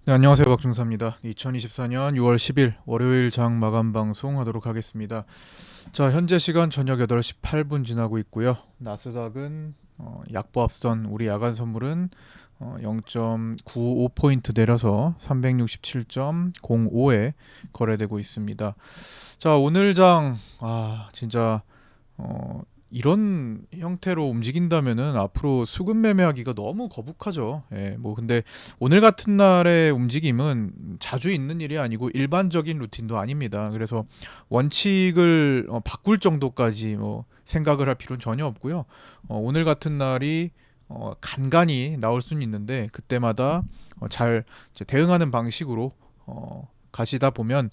네, 안녕하세요. 박중사입니다. 2024년 6월 10일 월요일 장 마감 방송 하도록 하겠습니다. 자, 현재 시간 저녁 8시 8분 지나고 있고요. 나스닥은 약보 앞선 우리 야간 선물은 0.95포인트 내려서 367.05에 거래되고 있습니다. 자, 오늘 장 진짜 이런 형태로 움직인다면은 앞으로 수급 매매하기가 너무 거북하죠. 예, 뭐 근데 오늘 같은 날의 움직임은 자주 있는 일이 아니고 일반적인 루틴도 아닙니다. 그래서 원칙을 바꿀 정도까지 뭐 생각을 할 필요는 전혀 없고요. 오늘 같은 날이 간간히 나올 수는 있는데 그때마다 잘 이제 대응하는 방식으로 가시다 보면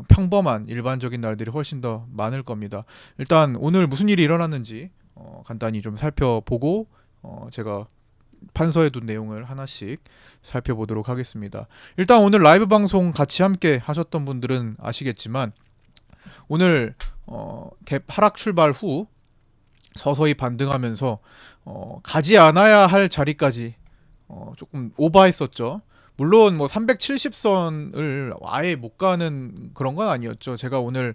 평범한 일반적인 날들이 훨씬 더 많을 겁니다. 일단 오늘 무슨 일이 일어났는지 간단히 좀 살펴보고 제가 판서해둔 내용을 하나씩 살펴보도록 하겠습니다. 일단 오늘 라이브 방송 같이 함께 하셨던 분들은 아시겠지만 오늘 갭 하락 출발 후 서서히 반등하면서 가지 않아야 할 자리까지 조금 오버했었죠. 물론 뭐 370선을 아예 못 가는 그런 건 아니었죠. 제가 오늘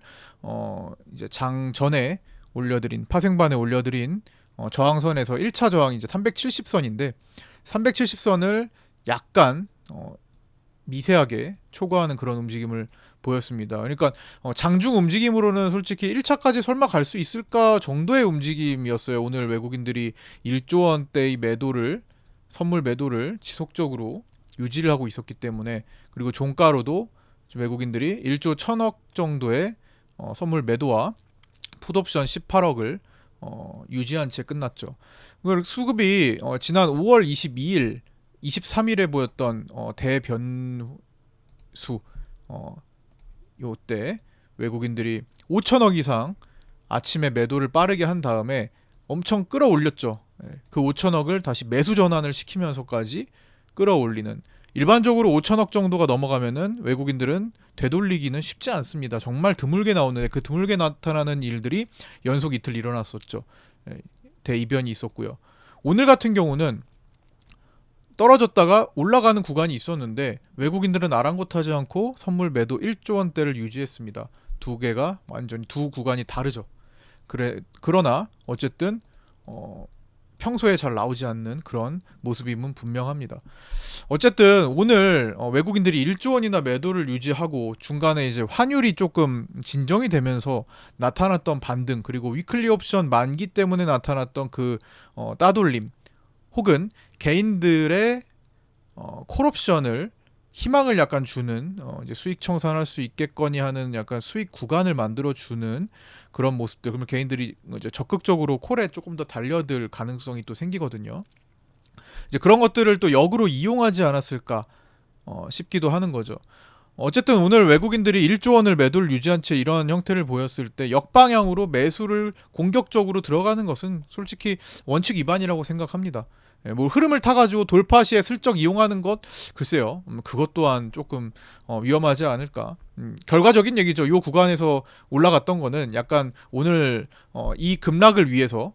이제 장 전에 올려드린 파생반에 올려드린 저항선에서 1차 저항이 이제 370선인데 370선을 약간 미세하게 초과하는 그런 움직임을 보였습니다. 그러니까 장중 움직임으로는 솔직히 1차까지 설마 갈 수 있을까 정도의 움직임이었어요. 오늘 외국인들이 1조 원대의 매도를 선물 매도를 지속적으로 유지를 하고 있었기 때문에 그리고 종가로도 외국인들이 1조 1000억 정도의 선물 매도와 풋옵션 18억을 유지한 채 끝났죠. 수급이 지난 5월 22일, 23일에 보였던 대변수 요때 외국인들이 5천억 이상 아침에 매도를 빠르게 한 다음에 엄청 끌어올렸죠. 그 5천억을 다시 매수 전환을 시키면서까지 끌어올리는, 일반적으로 5천억 정도가 넘어가면은 외국인들은 되돌리기는 쉽지 않습니다. 정말 드물게 나오는데 그 드물게 나타나는 일들이 연속 이틀 일어났었죠. 대이변이 있었고요. 오늘 같은 경우는 떨어졌다가 올라가는 구간이 있었는데 외국인들은 아랑곳하지 않고 선물 매도 1조 원대를 유지했습니다. 두 개가 완전히 두 구간이 다르죠. 그러나 어쨌든 평소에 잘 나오지 않는 그런 모습임은 분명합니다. 어쨌든 오늘 외국인들이 1조 원이나 매도를 유지하고 중간에 이제 환율이 조금 진정이 되면서 나타났던 반등, 그리고 위클리 옵션 만기 때문에 나타났던 그 따돌림, 혹은 개인들의 콜옵션을 희망을 약간 주는 이제 수익 청산할 수 있겠거니 하는 약간 수익 구간을 만들어 주는 그런 모습들. 그러면 개인들이 이제 적극적으로 콜에 조금 더 달려들 가능성이 또 생기거든요. 이제 그런 것들을 또 역으로 이용하지 않았을까 싶기도 하는 거죠. 어쨌든 오늘 외국인들이 1조 원을 매도를 유지한 채 이런 형태를 보였을 때 역방향으로 매수를 공격적으로 들어가는 것은 솔직히 원칙 위반이라고 생각합니다. 뭐 흐름을 타가지고 돌파 시에 슬쩍 이용하는 것, 글쎄요, 그것 또한 조금 위험하지 않을까. 결과적인 얘기죠. 이 구간에서 올라갔던 거는 약간 오늘 이 급락을 위해서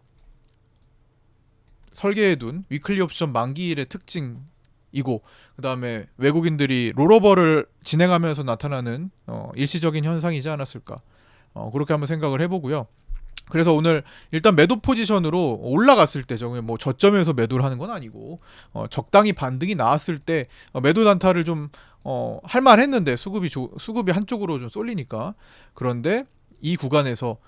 설계해둔 위클리 옵션 만기일의 특징이고, 그 다음에 외국인들이 롤오버를 진행하면서 나타나는 일시적인 현상이지 않았을까, 그렇게 한번 생각을 해보고요. 그래서 오늘 일단 매도 포지션으로 올라갔을 때, 뭐 저점에서 매도를 하는 건 아니고 적당히 반등이 나왔을 때 매도 단타를 좀 할만했는데 수급이 한쪽으로 좀 쏠리니까. 그런데 이 구간에서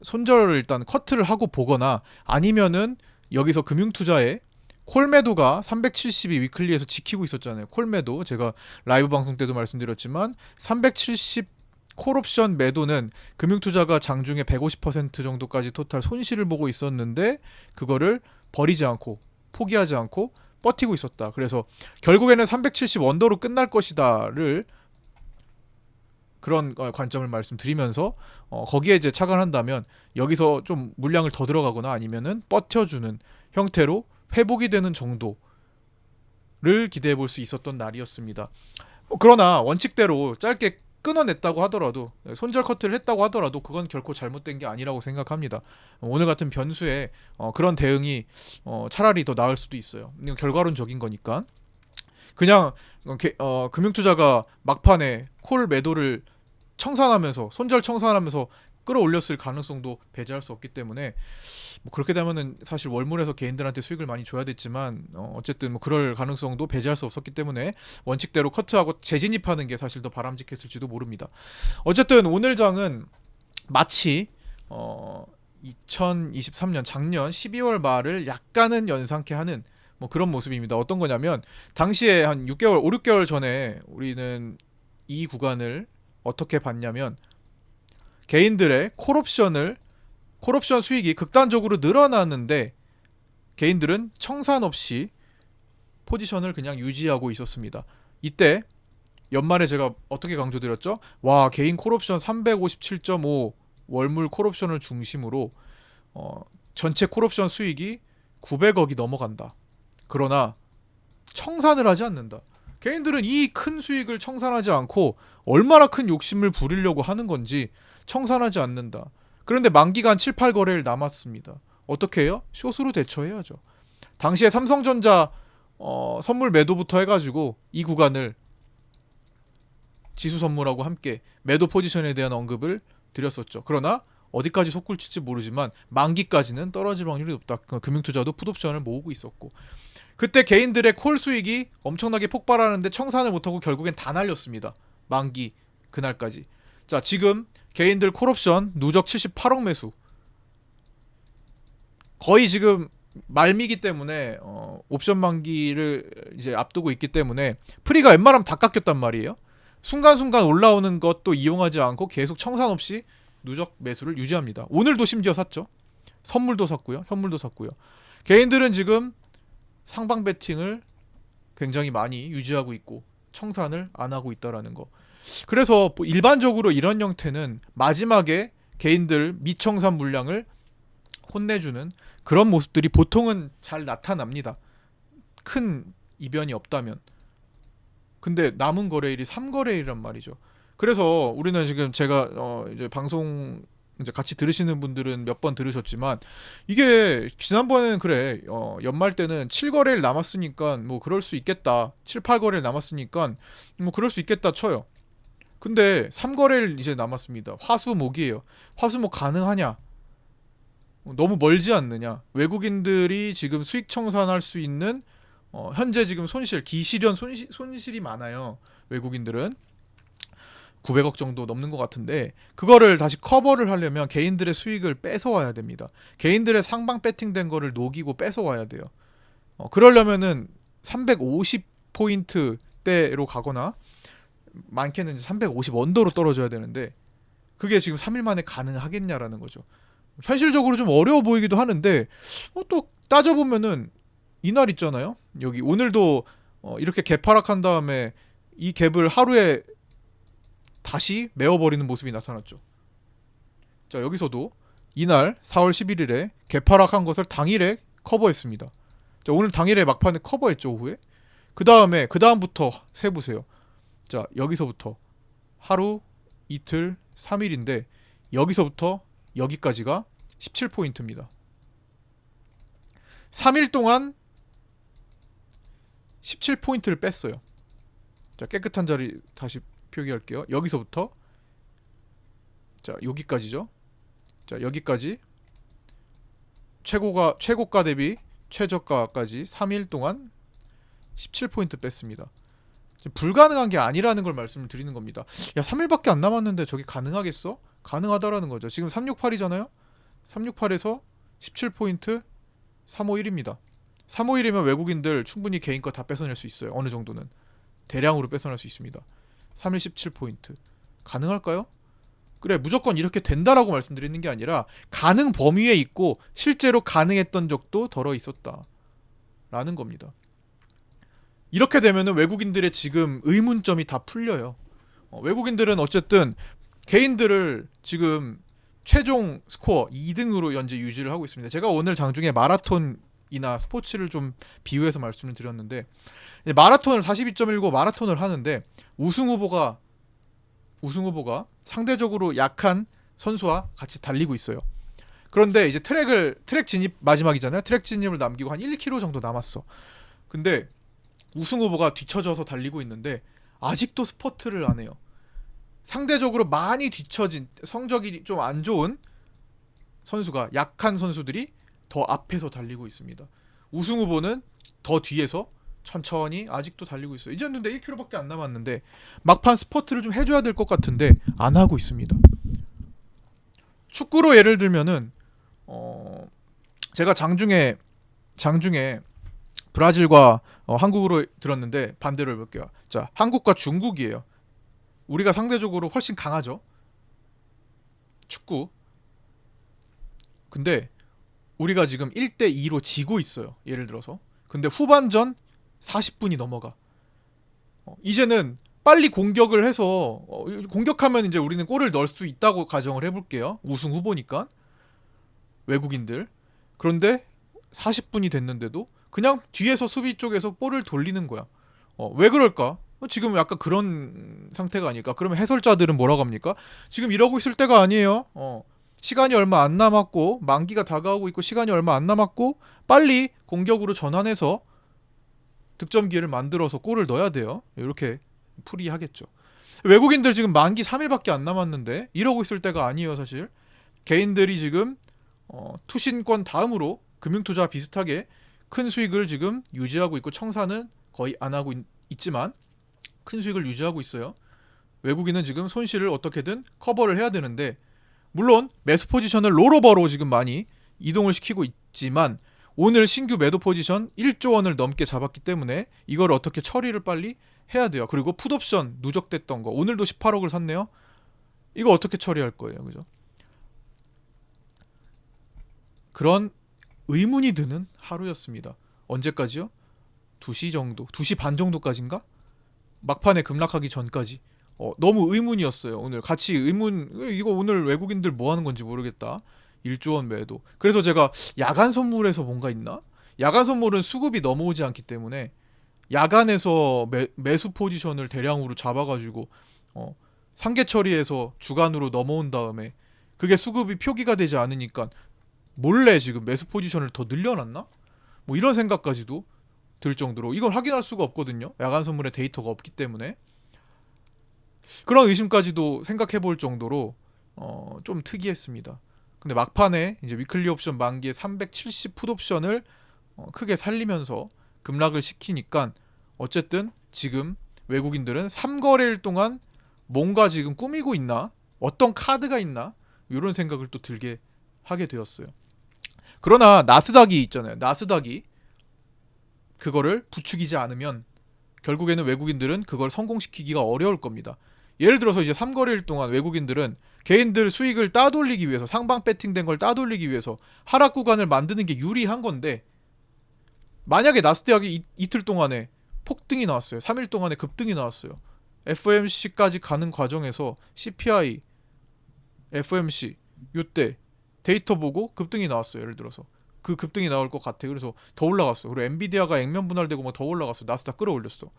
손절을 일단 커트를 하고 보거나, 아니면은 여기서 금융투자에 콜매도가 370이 위클리에서 지키고 있었잖아요. 콜매도 제가 라이브 방송 때도 말씀드렸지만 370 콜옵션 매도는 금융투자가 장중에 150% 정도까지 토탈 손실을 보고 있었는데 그거를 버리지 않고 포기하지 않고 버티고 있었다. 그래서 결국에는 370 언더로 끝날 것이다를, 그런 관점을 말씀드리면서 거기에 이제 착안한다면 여기서 좀 물량을 더 들어가거나 아니면은 버텨주는 형태로 회복이 되는 정도를 기대해 볼 수 있었던 날이었습니다. 그러나 원칙대로 짧게 끊어냈다고 하더라도, 손절 커트를 했다고 하더라도 그건 결코 잘못된 게 아니라고 생각합니다. 오늘 같은 변수에 그런 대응이 차라리 더 나을 수도 있어요. 이건 결과론적인 거니까. 그냥 금융투자가 막판에 콜 매도를 청산하면서 손절 청산하면서 끌어올렸을 가능성도 배제할 수 없기 때문에 뭐 그렇게 되면은 사실 월물에서 개인들한테 수익을 많이 줘야 됐지만 어쨌든 뭐 그럴 가능성도 배제할 수 없었기 때문에 원칙대로 커트하고 재진입하는 게 사실 더 바람직했을지도 모릅니다. 어쨌든 오늘 장은 마치 2023년 작년 12월 말을 약간은 연상케 하는 뭐 그런 모습입니다. 어떤 거냐면 당시에 한 6개월, 5, 6개월 전에 우리는 이 구간을 어떻게 봤냐면 개인들의 콜옵션 수익이 극단적으로 늘어나는데 개인들은 청산 없이 포지션을 그냥 유지하고 있었습니다. 이때 연말에 제가 어떻게 강조드렸죠? 와, 개인 콜옵션 357.5 월물 콜옵션을 중심으로 전체 콜옵션 수익이 900억이 넘어간다. 그러나 청산을 하지 않는다. 개인들은 이 큰 수익을 청산하지 않고 얼마나 큰 욕심을 부리려고 하는 건지 청산하지 않는다. 그런데 만기간 7, 8거래일 남았습니다. 어떻게 해요? 숏으로 대처해야죠. 당시에 삼성전자 선물 매도부터 해가지고 이 구간을 지수 선물하고 함께 매도 포지션에 대한 언급을 드렸었죠. 그러나 어디까지 솟굴칠지 모르지만 만기까지는 떨어질 확률이 높다. 금융투자도 풋옵션을 모으고 있었고 그때 개인들의 콜 수익이 엄청나게 폭발하는데 청산을 못하고 결국엔 다 날렸습니다. 만기 그날까지. 자, 지금 개인들 콜옵션 누적 78억 매수. 거의 지금 말미기 때문에 옵션 만기를 이제 앞두고 있기 때문에 프리가 웬만하면 다 깎였단 말이에요. 순간순간 올라오는 것도 이용하지 않고 계속 청산 없이 누적 매수를 유지합니다. 오늘도 심지어 샀죠. 선물도 샀고요. 현물도 샀고요. 개인들은 지금 상방 베팅을 굉장히 많이 유지하고 있고 청산을 안 하고 있다라는 거. 그래서 일반적으로 이런 형태는 마지막에 개인들 미청산 물량을 혼내주는 그런 모습들이 보통은 잘 나타납니다. 큰 이변이 없다면. 근데 남은 거래일이 3거래일이란 말이죠. 그래서 우리는 지금 제가 이제 방송 이제 같이 들으시는 분들은 몇 번 들으셨지만 이게 지난번에는 그래 연말 때는 7거래일 남았으니까 뭐 그럴 수 있겠다 7, 8거래일 남았으니까 뭐 그럴 수 있겠다 쳐요. 근데 3거래일 이제 남았습니다. 화수목이에요. 화수목 가능하냐? 너무 멀지 않느냐? 외국인들이 지금 수익 청산할 수 있는 현재 지금 기실현 손실이 많아요. 외국인들은 900억 정도 넘는 것 같은데 그거를 다시 커버를 하려면 개인들의 수익을 뺏어와야 됩니다. 개인들의 상방 배팅된 거를 녹이고 뺏어와야 돼요. 그러려면은 350포인트대로 가거나 많게는 350 언더로 떨어져야 되는데 그게 지금 3일 만에 가능하겠냐라는 거죠. 현실적으로 좀 어려워 보이기도 하는데 또 따져보면은 이날 있잖아요. 여기 오늘도 이렇게 개파락한 다음에 이 갭을 하루에 다시 메워버리는 모습이 나타났죠. 자, 여기서도 이날 4월 11일에 개파락한 것을 당일에 커버했습니다. 자, 오늘 당일에 막판에 커버했죠, 오후에. 그 다음부터 세보세요. 자, 여기서부터 하루, 이틀, 3일인데 여기서부터 여기까지가 17포인트입니다. 3일 동안 17포인트를 뺐어요. 자, 깨끗한 자리 다시 표기할게요. 여기서부터 자, 여기까지죠. 자, 여기까지 최고가 대비 최저가까지 3일 동안 17포인트 뺐습니다. 불가능한 게 아니라는 걸 말씀을 드리는 겁니다. 야, 3일밖에 안 남았는데 저게 가능하겠어? 가능하다라는 거죠. 지금 368이잖아요. 368에서 17포인트 351입니다. 351이면 외국인들 충분히 개인 거 다 뺏어낼 수 있어요. 어느 정도는 대량으로 뺏어낼 수 있습니다. 3일 17포인트 가능할까요? 그래, 무조건 이렇게 된다라고 말씀드리는 게 아니라 가능 범위에 있고 실제로 가능했던 적도 덜어 있었다 라는 겁니다. 이렇게 되면은 외국인들의 지금 의문점이 다 풀려요. 외국인들은 어쨌든 개인들을 지금 최종 스코어 2등으로 현재 유지를 하고 있습니다. 제가 오늘 장중에 마라톤이나 스포츠를 좀 비유해서 말씀을 드렸는데 마라톤을 42.19 마라톤을 하는데 우승 후보가 상대적으로 약한 선수와 같이 달리고 있어요. 그런데 이제 트랙 진입 마지막이잖아요. 트랙 진입을 남기고 한 1km 정도 남았어. 근데 우승 후보가 뒤쳐져서 달리고 있는데 아직도 스퍼트를 안 해요. 상대적으로 많이 뒤처진 성적이 좀 안 좋은 선수가 약한 선수들이 더 앞에서 달리고 있습니다. 우승 후보는 더 뒤에서 천천히 아직도 달리고 있어요. 이제 근데 1km밖에 안 남았는데 막판 스퍼트를 좀 해줘야 될 것 같은데 안 하고 있습니다. 축구로 예를 들면은 제가 장중에 브라질과 한국으로 들었는데 반대로 해볼게요. 자, 한국과 중국이에요. 우리가 상대적으로 훨씬 강하죠. 축구. 근데 우리가 지금 1대2로 지고 있어요. 예를 들어서. 근데 후반전 40분이 넘어가. 이제는 빨리 공격을 해서 공격하면 이제 우리는 골을 넣을 수 있다고 가정을 해볼게요. 우승 후보니까. 외국인들. 그런데 40분이 됐는데도 그냥 뒤에서 수비 쪽에서 볼을 돌리는 거야. 왜 그럴까? 지금 약간 그런 상태가 아닐까? 그러면 해설자들은 뭐라고 합니까? 지금 이러고 있을 때가 아니에요. 시간이 얼마 안 남았고 만기가 다가오고 있고 시간이 얼마 안 남았고 빨리 공격으로 전환해서 득점 기회를 만들어서 골을 넣어야 돼요. 이렇게 풀이하겠죠. 외국인들 지금 만기 3일밖에 안 남았는데 이러고 있을 때가 아니에요, 사실. 개인들이 지금 투신권 다음으로 금융투자 비슷하게 큰 수익을 지금 유지하고 있고 청산은 거의 안 하고 있지만 큰 수익을 유지하고 있어요. 외국인은 지금 손실을 어떻게든 커버를 해야 되는데 물론 매수 포지션을 롤오버로 지금 많이 이동을 시키고 있지만 오늘 신규 매도 포지션 1조 원을 넘게 잡았기 때문에 이걸 어떻게 처리를 빨리 해야 돼요. 그리고 풋옵션 누적됐던 거 오늘도 18억을 샀네요. 이거 어떻게 처리할 거예요, 그죠? 그런 의문이 드는 하루였습니다. 언제까지요? 2시 정도, 2시 반 정도까지인가? 막판에 급락하기 전까지 너무 의문이었어요. 오늘 같이 의문 이거 오늘 외국인들 뭐 하는 건지 모르겠다. 1조 원 매도. 그래서 제가 야간 선물에서 뭔가 있나? 야간 선물은 수급이 넘어오지 않기 때문에 야간에서 매수 포지션을 대량으로 잡아가지고 상계 처리해서 주간으로 넘어온 다음에 그게 수급이 표기가 되지 않으니까 몰래 지금 매수 포지션을 더 늘려놨나? 뭐 이런 생각까지도 들 정도로 이건 확인할 수가 없거든요. 야간 선물에 데이터가 없기 때문에 그런 의심까지도 생각해 볼 정도로 좀 특이했습니다. 근데 막판에 이제 위클리 옵션 만기에 370 풋옵션을 크게 살리면서 급락을 시키니까 어쨌든 지금 외국인들은 3거래일 동안 뭔가 지금 꾸미고 있나? 어떤 카드가 있나? 이런 생각을 또 들게 하게 되었어요. 그러나 나스닥이 있잖아요. 나스닥이 그거를 부추기지 않으면 결국에는 외국인들은 그걸 성공시키기가 어려울 겁니다. 예를 들어서 이제 3거래일 동안 외국인들은 개인들 수익을 따돌리기 위해서 상방 배팅된 걸 따돌리기 위해서 하락 구간을 만드는 게 유리한 건데 만약에 나스닥이 이틀 동안에 폭등이 나왔어요. 3일 동안에 급등이 나왔어요. FOMC까지 가는 과정에서 CPI, FOMC 요때 데이터 보고 급등이 나왔어요. 예를 들어서 그 급등이 나올 것 같아. 그래서 더 올라갔어. 그리고 엔비디아가 액면 분할되고 뭐 더 올라갔어. 나스닥 끌어올렸어.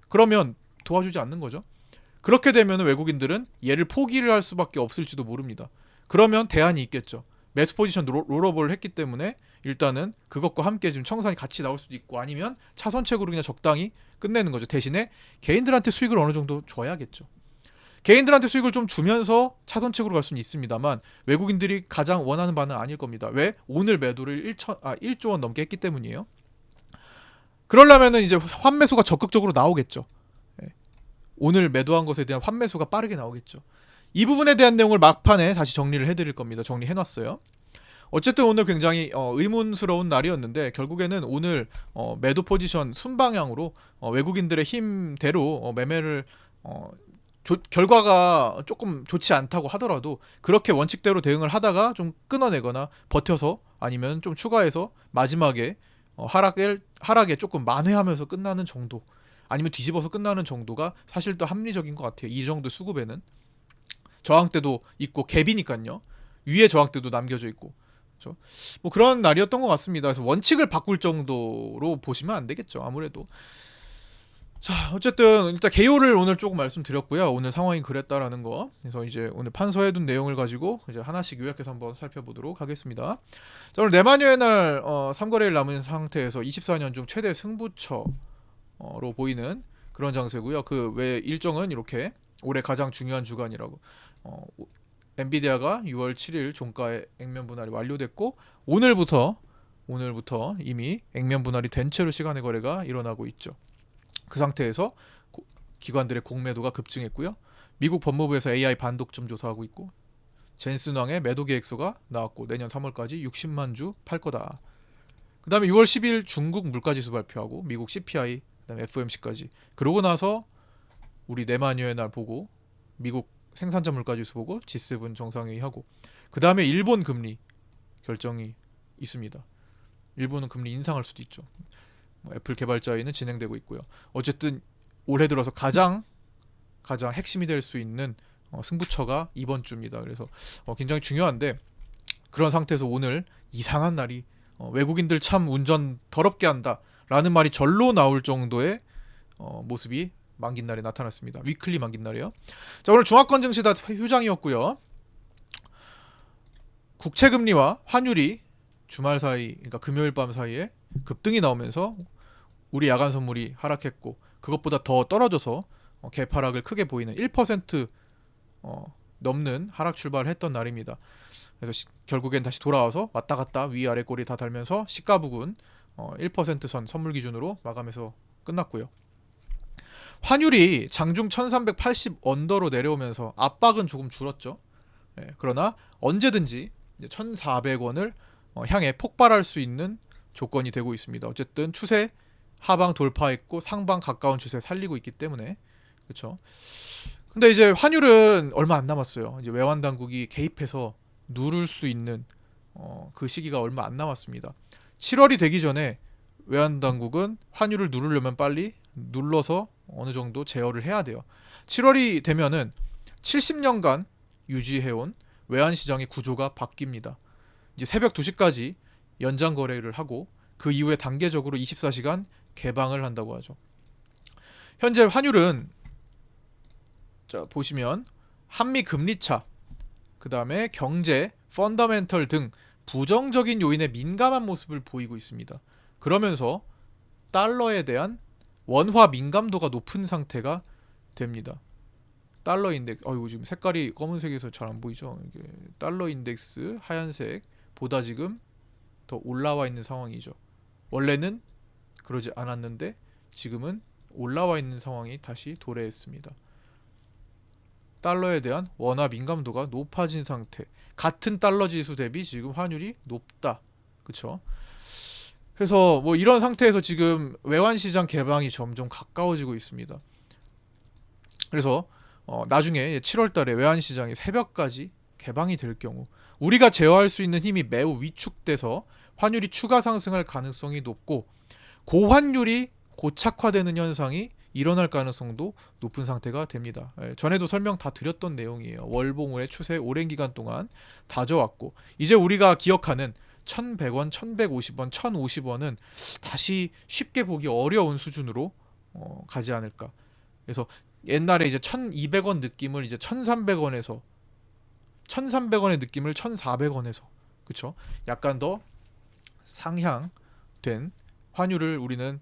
그러면 도와주지 않는 거죠. 그렇게 되면 외국인들은 얘를 포기를 할 수밖에 없을지도 모릅니다. 그러면 대안이 있겠죠. 매수 포지션 롤업을 했기 때문에 일단은 그것과 함께 지금 청산이 같이 나올 수도 있고 아니면 차선책으로 그냥 적당히 끝내는 거죠. 대신에 개인들한테 수익을 어느 정도 줘야겠죠. 개인들한테 수익을 좀 주면서 차선책으로 갈 수는 있습니다만 외국인들이 가장 원하는 바는 아닐 겁니다. 왜? 오늘 매도를 1조 원 넘게 했기 때문이에요. 그러려면은 이제 환매수가 적극적으로 나오겠죠. 오늘 매도한 것에 대한 환매수가 빠르게 나오겠죠. 이 부분에 대한 내용을 막판에 다시 정리를 해드릴 겁니다. 정리해놨어요. 어쨌든 오늘 굉장히 의문스러운 날이었는데 결국에는 오늘 매도 포지션 순방향으로 외국인들의 힘대로 매매를 결과가 조금 좋지 않다고 하더라도 그렇게 원칙대로 대응을 하다가 좀 끊어내거나 버텨서 아니면 좀 추가해서 마지막에 하락에 조금 만회하면서 끝나는 정도 아니면 뒤집어서 끝나는 정도가 사실 더 합리적인 것 같아요. 이 정도 수급에는 저항대도 있고 갭이니까요. 위에 저항대도 남겨져 있고 그렇죠? 뭐 그런 날이었던 것 같습니다. 그래서 원칙을 바꿀 정도로 보시면 안 되겠죠. 아무래도 자 어쨌든 일단 개요를 오늘 조금 말씀드렸고요. 오늘 상황이 그랬다라는 거. 그래서 이제 오늘 판서해둔 내용을 가지고 이제 하나씩 요약해서 한번 살펴보도록 하겠습니다. 자 오늘 내마녀의 날 3거래일 남은 상태에서 24년 중 최대 승부처 로 보이는 그런 장세고요. 그 외 일정은 이렇게 올해 가장 중요한 주간이라고. 어, 엔비디아가 6월 7일 종가의 액면 분할이 완료됐고 오늘부터 이미 액면 분할이 된 채로 시간의 거래가 일어나고 있죠. 그 상태에서 기관들의 공매도가 급증했고요. 미국 법무부에서 AI 반독점 조사하고 있고 젠슨왕의 매도 계획서가 나왔고 내년 3월까지 60만 주 팔 거다. 그 다음에 6월 10일 중국 물가지수 발표하고 미국 CPI, 그 다음에 FOMC까지. 그러고 나서 우리 내마녀의 날 보고 미국 생산자 물가지수 보고 G7 정상회의 하고 그 다음에 일본 금리 결정이 있습니다. 일본은 금리 인상할 수도 있죠. 애플 개발자회의는 진행되고 있고요. 어쨌든 올해 들어서 가장 핵심이 될 수 있는 승부처가 이번 주입니다. 그래서 굉장히 중요한데 그런 상태에서 오늘 이상한 날이 외국인들 참 운전 더럽게 한다라는 말이 절로 나올 정도의 모습이 만긴 날에 나타났습니다. 위클리 만긴 날이요. 자, 오늘 중화권 증시 다 휴장이었고요. 국채 금리와 환율이 주말 사이, 그러니까 금요일 밤 사이에 급등이 나오면서 우리 야간 선물이 하락했고 그것보다 더 떨어져서 개파락을 크게 보이는 1% 넘는 하락 출발을 했던 날입니다. 그래서 결국엔 다시 돌아와서 왔다 갔다 위아래 꼬리 다 달면서 시가 부근 1%선 선물 기준으로 마감해서 끝났고요. 환율이 장중 1380 언더로 내려오면서 압박은 조금 줄었죠. 그러나 언제든지 1400원을 향해 폭발할 수 있는 조건이 되고 있습니다. 어쨌든 추세 하방 돌파했고 상방 가까운 추세 살리고 있기 때문에 그렇죠. 근데 이제 환율은 얼마 안 남았어요. 이제 외환 당국이 개입해서 누를 수 있는 그 시기가 얼마 안 남았습니다. 7월이 되기 전에 외환 당국은 환율을 누르려면 빨리 눌러서 어느 정도 제어를 해야 돼요. 7월이 되면은 70년간 유지해온 외환 시장의 구조가 바뀝니다. 이제 새벽 2시까지 연장 거래를 하고 그 이후에 단계적으로 24시간 개방을 한다고 하죠. 현재 환율은 자, 보시면 한미 금리 차, 그 다음에 경제, 펀더멘털 등 부정적인 요인에 민감한 모습을 보이고 있습니다. 그러면서 달러에 대한 원화 민감도가 높은 상태가 됩니다. 달러 인덱스, 이거 지금 색깔이 검은색에서 잘 안 보이죠? 이게 달러 인덱스 하얀색보다 지금 더 올라와 있는 상황이죠. 원래는 그러지 않았는데 지금은 올라와 있는 상황이 다시 도래했습니다. 달러에 대한 원화 민감도가 높아진 상태. 같은 달러 지수 대비 지금 환율이 높다. 그렇죠? 그래서 뭐 이런 상태에서 지금 외환 시장 개방이 점점 가까워지고 있습니다. 그래서 나중에 7월 달에 외환 시장이 새벽까지 개방이 될 경우 우리가 제어할 수 있는 힘이 매우 위축돼서 환율이 추가 상승할 가능성이 높고 고환율이 고착화되는 현상이 일어날 가능성도 높은 상태가 됩니다. 전에도 설명 다 드렸던 내용이에요. 월봉의 추세 오랜 기간 동안 다져왔고 이제 우리가 기억하는 1100원, 1150원, 1050원은 다시 쉽게 보기 어려운 수준으로 가지 않을까. 그래서 옛날에 이제 1200원 느낌을 이제 1300원에서 1300원의 느낌을 1400원에서 그쵸? 약간 더 상향된 환율을 우리는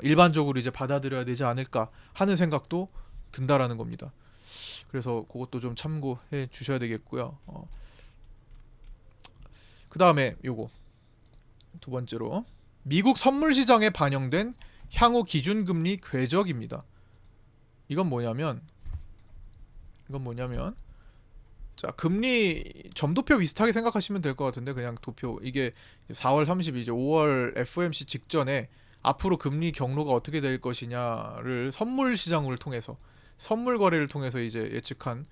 일반적으로 이제 받아들여야 되지 않을까 하는 생각도 든다라는 겁니다. 그래서 그것도 좀 참고해 주셔야 되겠고요. 그 다음에 요거 두 번째로 미국 선물 시장에 반영된 향후 기준금리 궤적입니다. 이건 뭐냐면 자 금리 점도표 비슷하게 생각하시면 될 것 같은데 그냥 도표 이게 4월 30일 이제 5월 FOMC 직전에 앞으로 금리 경로가 어떻게 될 것이냐를 선물 시장을 통해서 선물 거래를 통해서 이제 예측한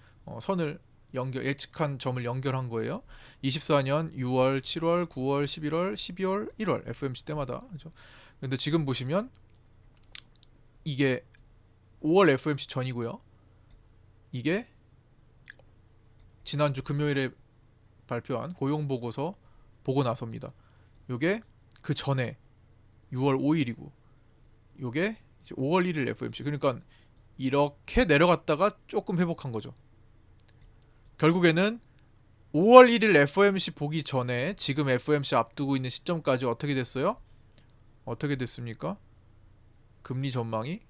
예측한 점을 연결한 거예요. 24년 6월, 7월, 9월, 11월, 12월, 1월 FOMC 때마다. 그렇죠? 근데 지금 보시면 이게 5월 FOMC 전이고요. 이게 지난주 금요일에 발표한 고용 보고서 보고 나서입니다. 요게 그 전에 6월 5일이고 요게 이제 5월 1일 FOMC. 그러니까 이렇게 내려갔다가 조금 회복한 거죠. 결국에는 5월 1일 FOMC 보기 전에 지금 FOMC 앞두고 있는 시점까지 어떻게 됐어요? 어떻게 됐습니까? 금리 전망이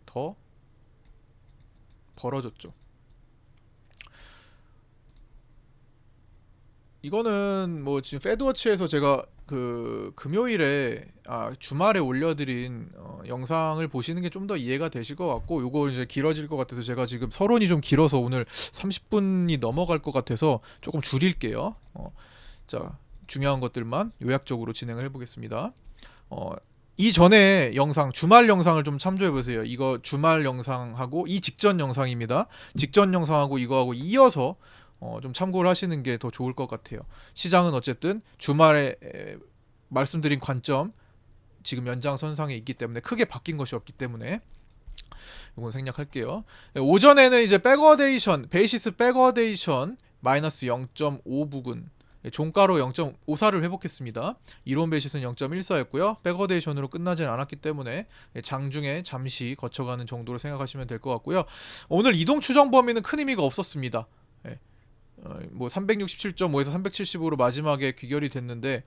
더 벌어졌죠. 이거는 뭐 지금 페드워치에서 제가 그 금요일에 주말에 올려드린 영상을 보시는 게 좀 더 이해가 되실 것 같고, 요거 이제 길어질 것 같아서 제가 지금 서론이 좀 길어서 오늘 30분이 넘어갈 것 같아서 조금 줄일게요. 자, 중요한 것들만 요약적으로 진행을 해보겠습니다. 이전에 영상, 주말 영상을 좀 참조해보세요. 이거 주말 영상하고 이 직전 영상입니다. 직전 영상하고 이거하고 이어서 좀 참고를 하시는 게 더 좋을 것 같아요. 시장은 어쨌든 주말에 말씀드린 관점 지금 연장선상에 있기 때문에 크게 바뀐 것이 없기 때문에 이건 생략할게요. 오전에는 이제 백어데이션, 베이시스 백어데이션 마이너스 0.5 부근, 종가로 0.54를 회복했습니다. 이론 베이시스는 0.14였고요. 백어데이션으로 끝나진 않았기 때문에 장중에 잠시 거쳐가는 정도로 생각하시면 될 것 같고요. 오늘 이동 추정 범위는 큰 의미가 없었습니다. 뭐 367.5에서 370으로 마지막에 귀결이 됐는데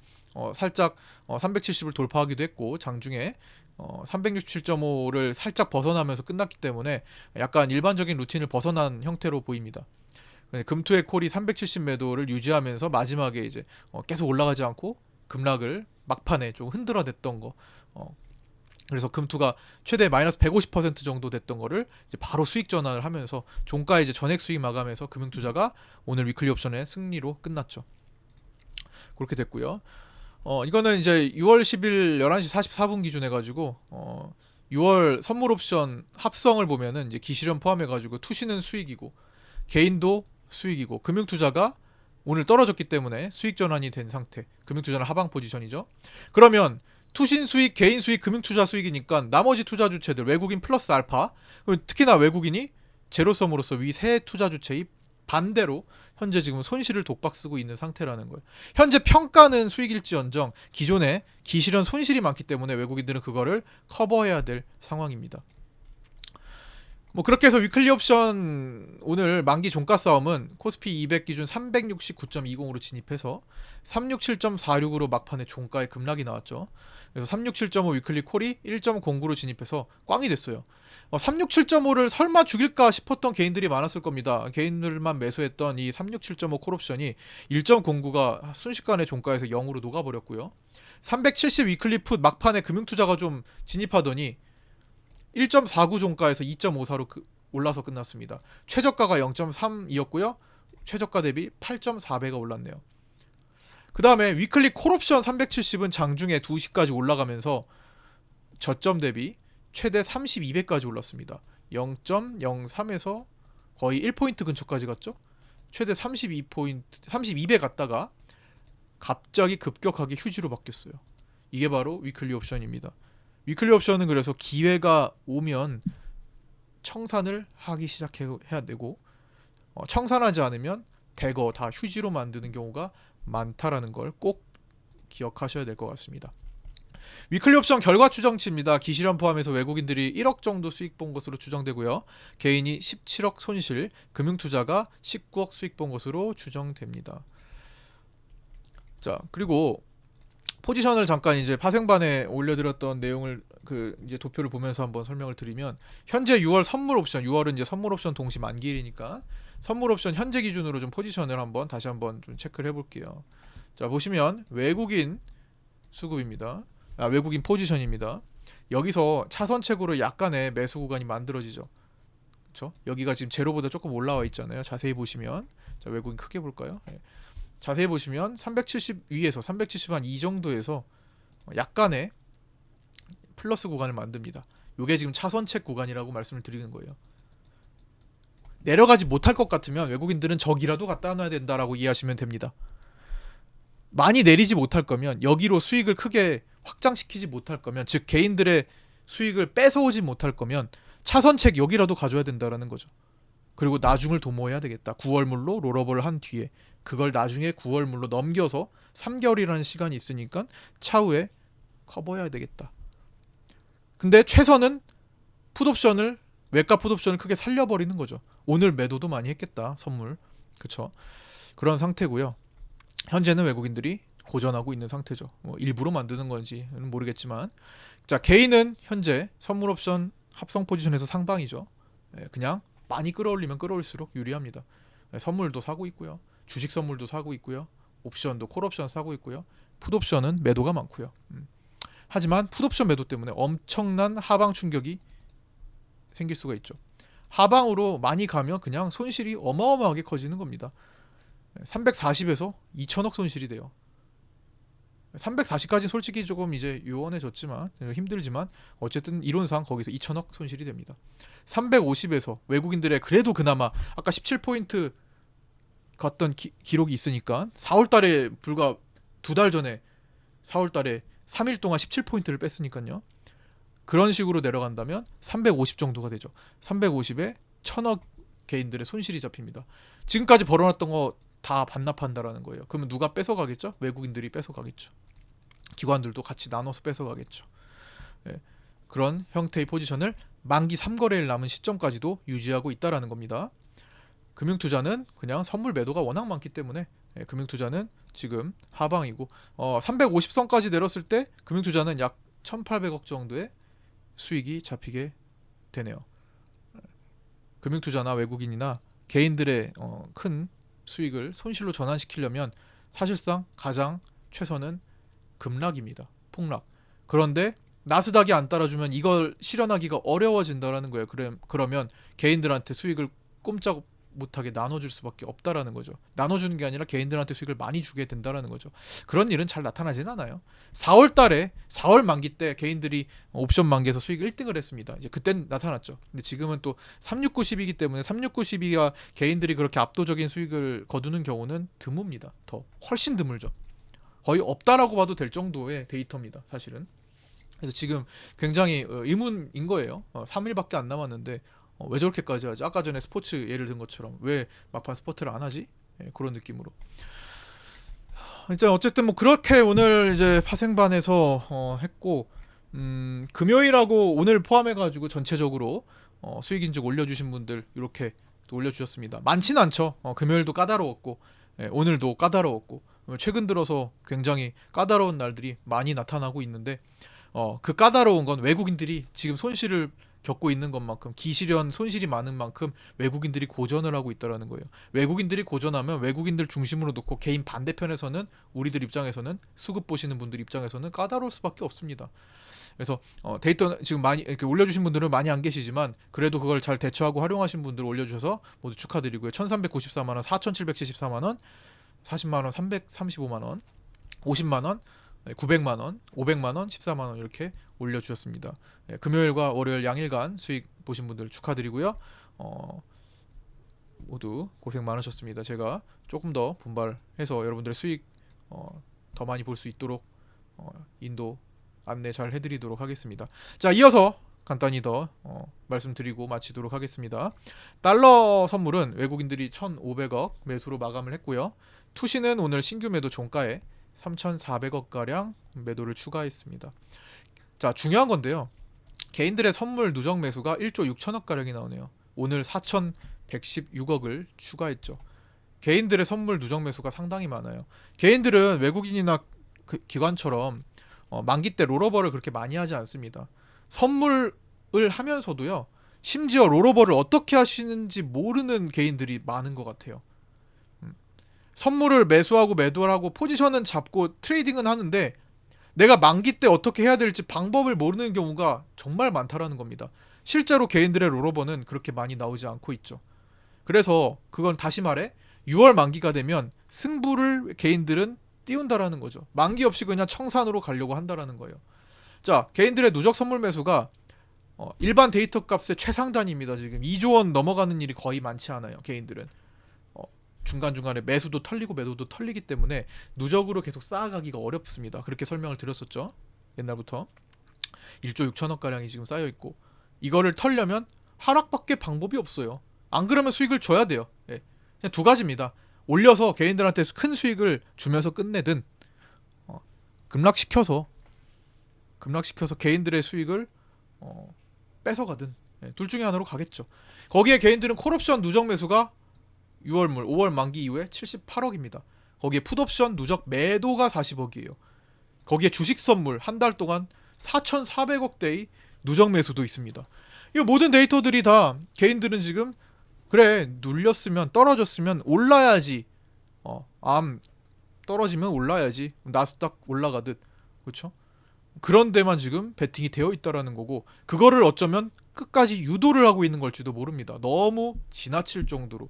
살짝 370을 돌파하기도 했고, 장중에 367.5를 살짝 벗어나면서 끝났기 때문에 약간 일반적인 루틴을 벗어난 형태로 보입니다. 금토의 콜이 370 매도를 유지하면서 마지막에 이제 계속 올라가지 않고 급락을 막판에 좀 흔들어냈던 거. 그래서 금투가 최대 마이너스 150% 정도 됐던 거를 이제 바로 수익 전환을 하면서 종가 이제 전액 수익 마감해서 금융투자가 오늘 위클리 옵션의 승리로 끝났죠. 그렇게 됐고요. 이거는 이제 6월 10일 11시 44분 기준 해가지고 6월 선물 옵션 합성을 보면은 이제 기실현 포함해가지고 투시는 수익이고 개인도 수익이고, 금융투자가 오늘 떨어졌기 때문에 수익 전환이 된 상태. 금융투자는 하방 포지션이죠. 그러면 투신 수익, 개인 수익, 금융투자 수익이니까 나머지 투자 주체들 외국인 플러스 알파, 특히나 외국인이 제로섬으로서 위 세 투자 주체의 반대로 현재 지금 손실을 독박 쓰고 있는 상태라는 거예요. 현재 평가는 수익일지언정 기존에 기실현 손실이 많기 때문에 외국인들은 그거를 커버해야 될 상황입니다. 뭐 그렇게 해서 위클리 옵션 오늘 만기 종가 싸움은 코스피 200 기준 369.20으로 진입해서 367.46으로 막판에 종가에 급락이 나왔죠. 그래서 367.5 위클리 콜이 1.09로 진입해서 꽝이 됐어요. 367.5를 설마 죽일까 싶었던 개인들이 많았을 겁니다. 개인들만 매수했던 이 367.5 콜옵션이 1.09가 순식간에 종가에서 0으로 녹아버렸고요. 370 위클리 풋 막판에 금융투자가 좀 진입하더니 1.49 종가에서 2.54로 올라서 끝났습니다. 최저가가 0.3이었고요. 최저가 대비 8.4배가 올랐네요. 그 다음에 위클리 콜옵션 370은 장중에 2시까지 올라가면서 저점 대비 최대 32배까지 올랐습니다. 0.03에서 거의 1포인트 근처까지 갔죠. 최대 32배 갔다가 갑자기 급격하게 휴지로 바뀌었어요. 이게 바로 위클리 옵션입니다. 위클리 옵션은 그래서 기회가 오면 청산을 하기 시작해야 되고, 청산하지 않으면 대거 다 휴지로 만드는 경우가 많다라는 걸 꼭 기억하셔야 될 것 같습니다. 위클리 옵션 결과 추정치입니다. 기실현 포함해서 외국인들이 1억 정도 수익 본 것으로 추정되고요. 개인이 17억 손실, 금융투자가 19억 수익 본 것으로 추정됩니다. 자, 그리고 포지션을 잠깐 이제 파생반에 올려드렸던 내용을 이제 도표를 보면서 한번 설명을 드리면, 현재 6월 선물 옵션, 6월은 이제 선물 옵션 동시 만기일이니까 선물 옵션 현재 기준으로 좀 포지션을 다시 한번 좀 체크를 해볼게요. 자, 보시면 외국인 수급입니다. 외국인 포지션입니다. 여기서 차선책으로 약간의 매수 구간이 만들어지죠. 그렇죠? 여기가 지금 제로보다 조금 올라와 있잖아요. 자세히 보시면, 자, 외국인 크게 볼까요? 네. 자세히 보시면 370 위에서 370 한 이 정도에서 약간의 플러스 구간을 만듭니다. 이게 지금 차선책 구간이라고 말씀을 드리는 거예요. 내려가지 못할 것 같으면 외국인들은 저기라도 갖다 놔야 된다라고 이해하시면 됩니다. 많이 내리지 못할 거면, 여기로 수익을 크게 확장시키지 못할 거면, 즉 개인들의 수익을 뺏어오지 못할 거면 차선책 여기라도 가져야 된다라는 거죠. 그리고 나중을 도모해야 되겠다. 9월물로 롤업을 한 뒤에 그걸 나중에 9월물로 넘겨서 3개월이라는 시간이 있으니까 차후에 커버해야 되겠다. 근데 최선은 풋옵션을, 외가 풋옵션을 크게 살려버리는 거죠. 오늘 매도도 많이 했겠다, 선물. 그쵸? 그런 상태고요. 현재는 외국인들이 고전하고 있는 상태죠. 뭐 일부러 만드는 건지는 모르겠지만, 자 개인은 현재 선물 옵션 합성 포지션에서 상방이죠. 그냥 많이 끌어올리면 끌어올릴수록 유리합니다. 선물도 사고 있고요, 주식 선물도 사고 있고요, 옵션도 콜옵션 사고 있고요, 풋옵션은 매도가 많고요. 하지만 풋옵션 매도 때문에 엄청난 하방 충격이 생길 수가 있죠. 하방으로 많이 가면 그냥 손실이 어마어마하게 커지는 겁니다. 340에서 2천억 손실이 돼요. 340까지 솔직히 조금 이제 요원해졌지만 힘들지만 어쨌든 이론상 거기서 2천억 손실이 됩니다. 350에서 외국인들의 그래도 그나마 아까 17포인트 갔던 기록이 있으니까 4월달에 불과 2달 전에 4월달에 3일 동안 17포인트를 뺐으니까요. 그런 식으로 내려간다면 350 정도가 되죠. 350에 1000억 개인들의 손실이 잡힙니다. 지금까지 벌어놨던 거 다 반납한다라는 거예요. 그러면 누가 뺏어가겠죠? 외국인들이 뺏어가겠죠. 기관들도 같이 나눠서 뺏어가겠죠. 그런 형태의 포지션을 만기 3거래일 남은 시점까지도 유지하고 있다라는 겁니다. 금융투자는 그냥 선물 매도가 워낙 많기 때문에 금융투자는 지금 하방이고 350선까지 내렸을 때 금융투자는 약 1800억 정도의 수익이 잡히게 되네요. 금융투자나 외국인이나 개인들의 큰 수익을 손실로 전환시키려면 사실상 가장 최선은 급락입니다. 폭락. 그런데 나스닥이 안 따라주면 이걸 실현하기가 어려워진다라는 거예요. 그러면 개인들한테 수익을 꼼짝 못하게 나눠줄 수밖에 없다라는 거죠. 나눠주는 게 아니라 개인들한테 수익을 많이 주게 된다라는 거죠. 그런 일은 잘 나타나진 않아요. 4월 만기 때 개인들이 옵션 만기에서 수익 1등을 했습니다. 이제 그땐 나타났죠. 근데 지금은 또 36912이기 때문에 36912가 개인들이 그렇게 압도적인 수익을 거두는 경우는 드뭅니다. 더 훨씬 드물죠. 거의 없다라고 봐도 될 정도의 데이터입니다. 사실은. 그래서 지금 굉장히 의문인 거예요. 3일밖에 안 남았는데 왜 저렇게까지 하지? 아까 전에 스포츠 예를 든 것처럼 왜 막판 스포츠를 안 하지? 그런 느낌으로. 이제 어쨌든 뭐 그렇게 오늘 이제 파생반에서 했고, 금요일하고 오늘 포함해가지고 전체적으로 수익인증 올려주신 분들 이렇게 또 올려주셨습니다. 많지는 않죠. 금요일도 까다로웠고, 오늘도 까다로웠고, 최근 들어서 굉장히 까다로운 날들이 많이 나타나고 있는데, 그 까다로운 건 외국인들이 지금 손실을 겪고 있는 것만큼, 기실현 손실이 많은 만큼 외국인들이 고전을 하고 있다라는 거예요. 외국인들이 고전하면 외국인들 중심으로 놓고 개인 반대편에서는 우리들 입장에서는, 수급 보시는 분들 입장에서는 까다로울 수밖에 없습니다. 그래서 데이터 지금 많이 이렇게 올려주신 분들은 많이 안 계시지만 그래도 그걸 잘 대처하고 활용하신 분들 올려주셔서 모두 축하드리고요. 1394만원, 4774만원, 40만원, 335만원, 50만원, 900만원, 500만원, 14만원 이렇게 올려주셨습니다. 금요일과 월요일 양일간 수익 보신 분들 축하드리고요. 모두 고생 많으셨습니다. 제가 조금 더 분발해서 여러분들의 수익 더 많이 볼 수 있도록 인도 안내 잘 해드리도록 하겠습니다. 자, 이어서 간단히 더 말씀드리고 마치도록 하겠습니다. 달러 선물은 외국인들이 1,500억 매수로 마감을 했고요. 투시는 오늘 신규 매도 종가에 3,400억가량 매도를 추가했습니다. 자, 중요한 건데요. 개인들의 선물 누적 매수가 1조 6천억가량이 나오네요. 오늘 4,116억을 추가했죠. 개인들의 선물 누적 매수가 상당히 많아요. 개인들은 외국인이나 기관처럼 만기 때 롤오버를 그렇게 많이 하지 않습니다. 선물을 하면서도요, 심지어 롤오버를 어떻게 하시는지 모르는 개인들이 많은 것 같아요. 선물을 매수하고 매도를 하고 포지션은 잡고 트레이딩은 하는데 내가 만기 때 어떻게 해야 될지 방법을 모르는 경우가 정말 많다라는 겁니다. 실제로 개인들의 롤오버는 그렇게 많이 나오지 않고 있죠. 그래서 그건 다시 말해 6월 만기가 되면 승부를 개인들은 띄운다라는 거죠. 만기 없이 그냥 청산으로 가려고 한다라는 거예요. 자, 개인들의 누적 선물 매수가 일반 데이터 값의 최상단입니다. 지금 2조 원 넘어가는 일이 거의 많지 않아요. 개인들은 중간중간에 매수도 털리고 매도도 털리기 때문에 누적으로 계속 쌓아가기가 어렵습니다. 그렇게 설명을 드렸었죠. 옛날부터 1조 6천억가량이 지금 쌓여있고 이거를 털려면 하락밖에 방법이 없어요. 안 그러면 수익을 줘야 돼요. 그냥 두 가지입니다. 올려서 개인들한테 큰 수익을 주면서 끝내든 급락시켜서 개인들의 수익을 뺏어가든 둘 중에 하나로 가겠죠. 거기에 개인들은 콜옵션 누적 매수가 6월물 5월 만기 이후에 78억입니다. 거기에 풋옵션 누적 매도가 40억이에요. 거기에 주식 선물 한 달 동안 4,400억대의 누적 매수도 있습니다. 이 모든 데이터들이 다 개인들은 지금 그래 눌렸으면 떨어졌으면 올라야지. 떨어지면 올라야지. 나스닥 올라가듯 그렇죠? 그런 데만 지금 베팅이 되어 있다라는 거고 그거를 어쩌면 끝까지 유도를 하고 있는 걸지도 모릅니다. 너무 지나칠 정도로.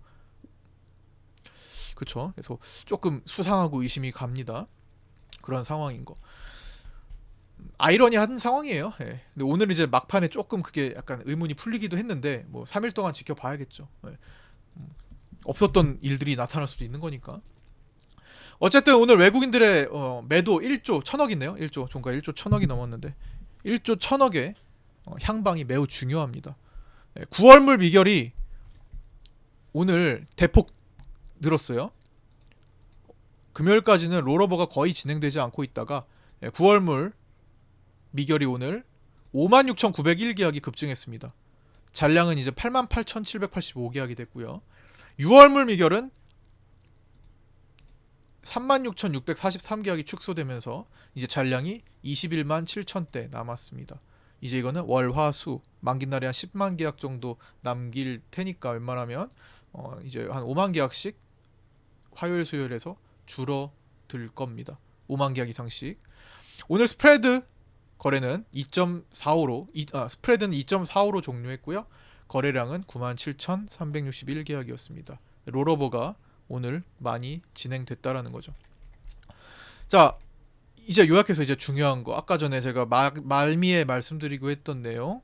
그렇죠? 그래서 조금 수상하고 의심이 갑니다. 그런 상황인 거. 아이러니한 상황이에요. 예. 근데 오늘 이제 막판에 조금 그게 약간 의문이 풀리기도 했는데 뭐 3일 동안 지켜봐야겠죠. 예. 없었던 일들이 나타날 수도 있는 거니까. 어쨌든 오늘 외국인들의 매도 1조 1000억이네요. 1조 종가 1조 1000억이 넘었는데 1조 1000억의 향방이 매우 중요합니다. 9월물 미결이 오늘 대폭 늘었어요. 금요일까지는 롤오버가 거의 진행되지 않고 있다가 9월물 미결이 오늘 56,901계약이 급증했습니다. 잔량은 이제 88,785계약이 됐고요. 6월물 미결은 36,643계약이 축소되면서 이제 잔량이 21만 7천대 남았습니다. 이제 이거는 월, 화, 수 만기 날에 한 10만 계약 정도 남길 테니까 웬만하면 이제 한 5만 계약씩 화요일 수요일에서 줄어들 겁니다. 5만 계약 이상씩. 오늘 스프레드 거래는 2.45로 스프레드는 2.45로 종료했고요. 거래량은 97,361계약이었습니다. 롤오버가 오늘 많이 진행됐다라는 거죠. 자, 이제 요약해서 이제 중요한 거 아까 전에 제가 말미에 말씀드리고 했던 내용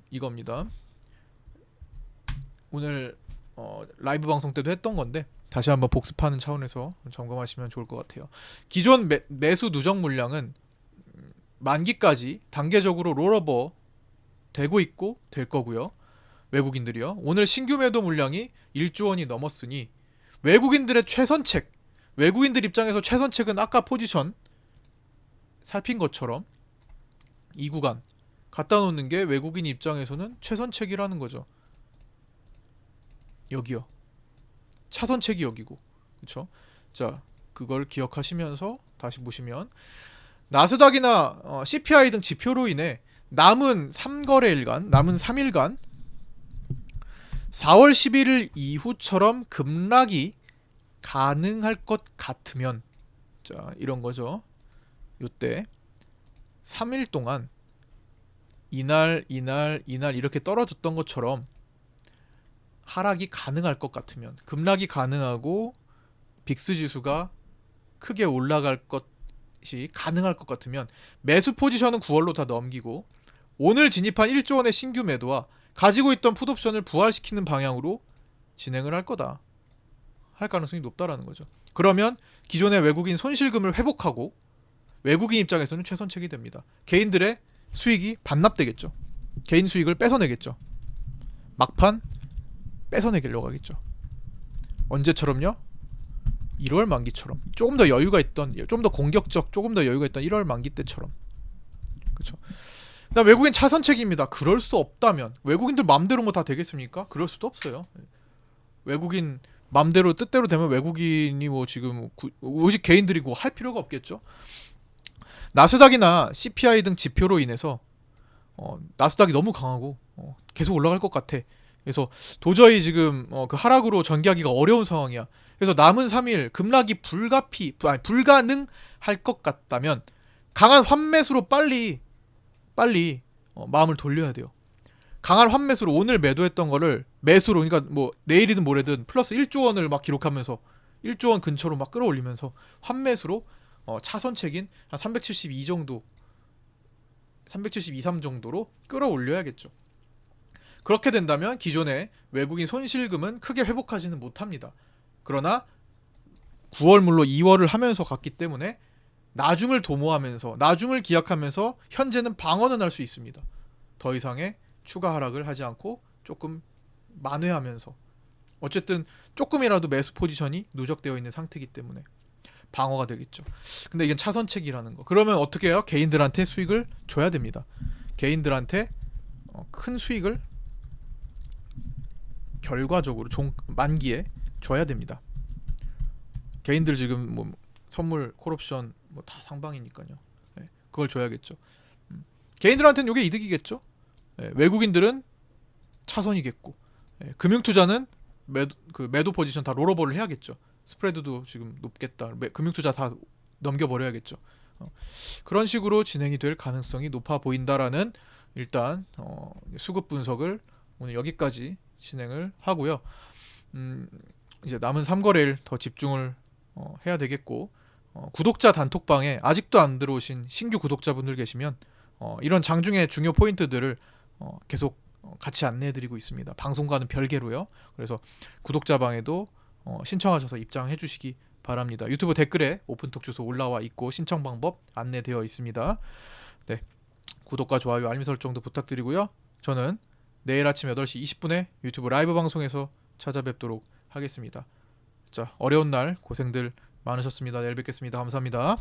이겁니다. 오늘 라이브 방송 때도 했던 건데 다시 한번 복습하는 차원에서 점검하시면 좋을 것 같아요. 기존 매수 누적 물량은 만기까지 단계적으로 롤오버 되고 있고 될 거고요. 외국인들이요. 오늘 신규 매도 물량이 1조 원이 넘었으니 외국인들의 최선책, 외국인들 입장에서 최선책은 아까 포지션 살핀 것처럼 이 구간 갖다 놓는 게 외국인 입장에서는 최선책이라는 거죠. 여기요. 차선책이 여기고. 그렇죠? 자, 그걸 기억하시면서 다시 보시면 나스닥이나 CPI 등 지표로 인해 남은 3거래일간, 남은 3일간 4월 11일 이후처럼 급락이 가능할 것 같으면 자, 이런 거죠. 요때 3일 동안 이날 이렇게 떨어졌던 것처럼 하락이 가능할 것 같으면 급락이 가능하고 빅스 지수가 크게 올라갈 것이 가능할 것 같으면 매수 포지션은 9월로 다 넘기고 오늘 진입한 1조 원의 신규 매도와 가지고 있던 풋옵션을 부활시키는 방향으로 진행을 할 거다. 할 가능성이 높다라는 거죠. 그러면 기존의 외국인 손실금을 회복하고 외국인 입장에서는 최선책이 됩니다. 개인들의 수익이 반납되겠죠. 개인 수익을 뺏어내겠죠. 막판 뺏어내려고 하겠죠. 언제처럼요? 1월 만기처럼 조금 더 여유가 있던, 좀 더 공격적, 조금 더 여유가 있던 1월 만기 때처럼. 그렇죠. 그다음 외국인 차선책입니다. 그럴 수 없다면 외국인들 맘대로 뭐 다 되겠습니까? 그럴 수도 없어요. 외국인 맘대로 뜻대로 되면 외국인이 뭐 지금 오직 개인들이고 할 필요가 없겠죠. 나스닥이나 CPI 등 지표로 인해서 나스닥이 너무 강하고 계속 올라갈 것 같아. 그래서 도저히 지금 그 하락으로 전개하기가 어려운 상황이야. 그래서 남은 3일 급락이 불가능할 것 같다면 강한 환매수로 빨리 마음을 돌려야 돼요. 강한 환매수로 오늘 매도했던 거를 매수로, 그러니까 뭐 내일이든 모레든 플러스 1조 원을 막 기록하면서 1조 원 근처로 막 끌어올리면서 환매수로 차선책인 한 372 정도, 372, 3 정도로 끌어올려야겠죠. 그렇게 된다면 기존의 외국인 손실금은 크게 회복하지는 못합니다. 그러나 9월물로 2월을 하면서 갔기 때문에 나중을 도모하면서, 나중을 기약하면서 현재는 방어는 할 수 있습니다. 더 이상의 추가 하락을 하지 않고 조금 만회하면서, 어쨌든 조금이라도 매수 포지션이 누적되어 있는 상태이기 때문에 방어가 되겠죠. 근데 이건 차선책이라는 거. 그러면 어떻게 해요? 개인들한테 수익을 줘야 됩니다. 개인들한테 큰 수익을 결과적으로 만기에 줘야 됩니다. 개인들 지금 뭐 선물 콜옵션 뭐 다 상방이니까요. 예, 그걸 줘야겠죠. 개인들한테는 이게 이득이겠죠. 예, 외국인들은 차선이겠고, 예, 금융투자는 매도 포지션 다 롤오버를 해야겠죠. 스프레드도 지금 높겠다. 금융투자 다 넘겨버려야겠죠. 그런 식으로 진행이 될 가능성이 높아 보인다라는 일단 수급 분석을 오늘 여기까지 진행을 하고요. 이제 남은 3거래일 더 집중을 해야 되겠고, 구독자 단톡방에 아직도 안 들어오신 신규 구독자분들 계시면 이런 장중의 중요 포인트들을 계속 같이 안내해드리고 있습니다. 방송과는 별개로요. 그래서 구독자방에도 신청하셔서 입장해 주시기 바랍니다. 유튜브 댓글에 오픈톡 주소 올라와 있고 신청 방법 안내되어 있습니다. 네, 구독과 좋아요, 알림 설정도 부탁드리고요. 저는 내일 아침 8시 20분에 유튜브 라이브 방송에서 찾아뵙도록 하겠습니다. 자, 어려운 날 고생들 많으셨습니다. 내일 뵙겠습니다. 감사합니다.